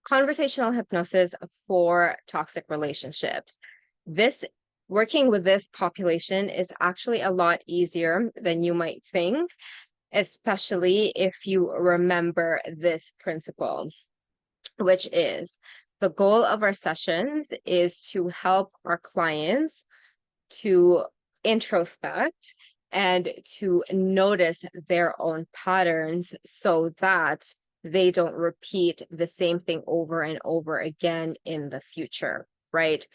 Conversational hypnosis for toxic relationships. This Working with this population is actually a lot easier than you might think, especially if you remember this principle, which is the goal of our sessions is to help our clients to introspect and to notice their own patterns so that they don't repeat the same thing over and over again in the future, right?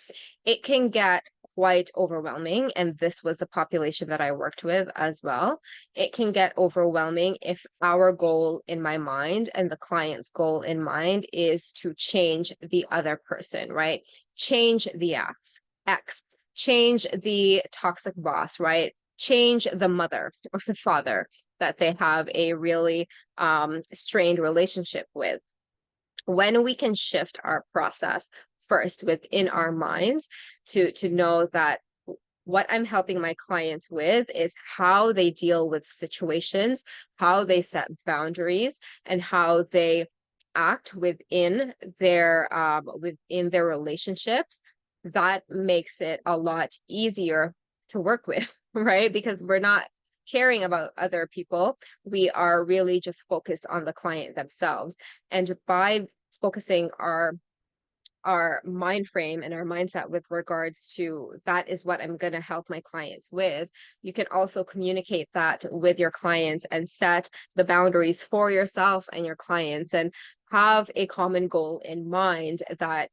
It can get quite overwhelming, and this was the population that I worked with as well. It can get overwhelming if our goal in my mind and the client's goal in mind is to change the other person, right? Change the X, change the toxic boss, right? Change the mother or the father that they have a really strained relationship with. When we can shift our process first within our minds to know that what I'm helping my clients with is how they deal with situations, how they set boundaries, and how they act within their relationships. That makes it a lot easier to work with, right? Because we're not caring about other people. We are really just focused on the client themselves. And by focusing our mind frame and our mindset with regards to that is what I'm going to help my clients with. You can also communicate that with your clients and set the boundaries for yourself and your clients and have a common goal in mind that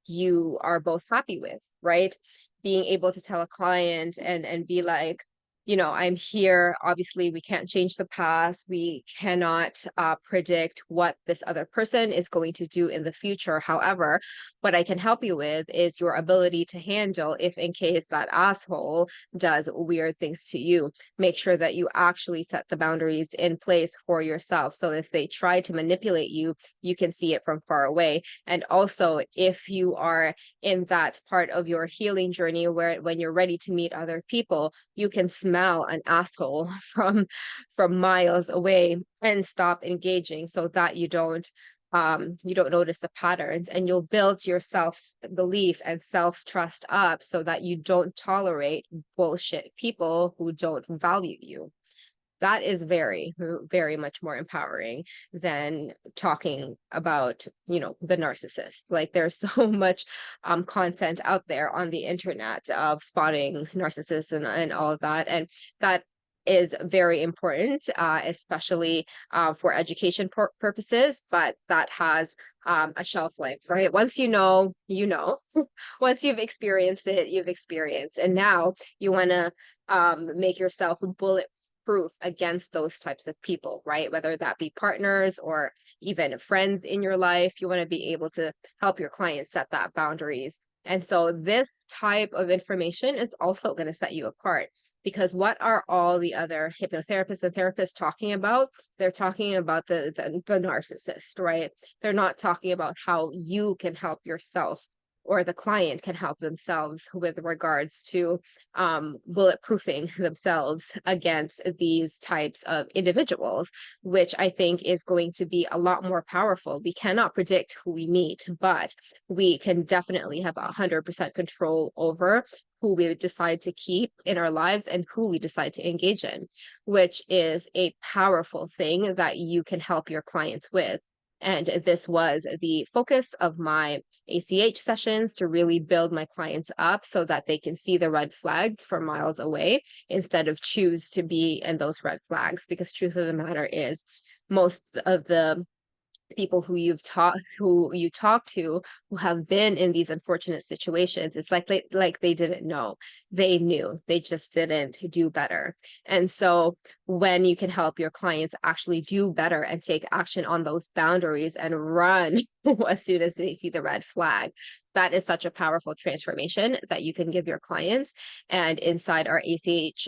you are both happy with, right? Being able to tell a client and be like, I'm here. Obviously, we can't change the past. We cannot predict what this other person is going to do in the future. However, what I can help you with is your ability to handle if in case that asshole does weird things to you. Make sure that you actually set the boundaries in place for yourself. So if they try to manipulate you, you can see it from far away. And also, if you are in that part of your healing journey where when you're ready to meet other people, you can smell an asshole from miles away and stop engaging so that you don't notice the patterns, and you'll build your self belief and self trust up so that you don't tolerate bullshit people who don't value you. That is very, very much more empowering than talking about, the narcissist. Like there's so much content out there on the internet of spotting narcissists and all of that. And that is very important, especially for education purposes, but that has a shelf life, right? Once you know, you know. Once you've experienced it, you've experienced. And now you want to make yourself bulletproof against those types of people, right? Whether that be partners or even friends in your life, you want to be able to help your clients set that boundaries. And so this type of information is also going to set you apart, because what are all the other hypnotherapists and therapists talking about? They're talking about the narcissist, right? They're not talking about how you can help yourself or the client can help themselves with regards to bulletproofing themselves against these types of individuals, which I think is going to be a lot more powerful. We cannot predict who we meet, but we can definitely have 100% control over who we decide to keep in our lives and who we decide to engage in, which is a powerful thing that you can help your clients with. And this was the focus of my ACH sessions, to really build my clients up so that they can see the red flags from miles away instead of choose to be in those red flags. Because truth of the matter is, most of the people who you talk to who have been in these unfortunate situations, it's like they didn't know. They knew, they just didn't do better. And so when you can help your clients actually do better and take action on those boundaries and run as soon as they see the red flag, that is such a powerful transformation that you can give your clients. And inside our ACH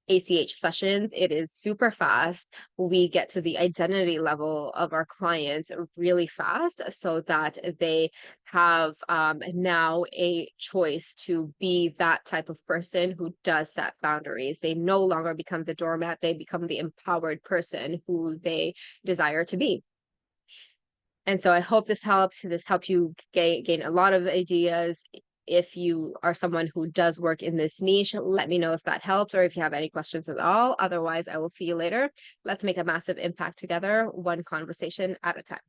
sessions, it is super fast. We get to the identity level of our clients really fast so that they have now a choice to be that type of person who does set boundaries. They no longer become the doormat, they become the empowered person who they desire to be. And so I hope this helps. This helped you gain a lot of ideas. If you are someone who does work in this niche, let me know if that helps or if you have any questions at all. Otherwise, I will see you later. Let's make a massive impact together, one conversation at a time.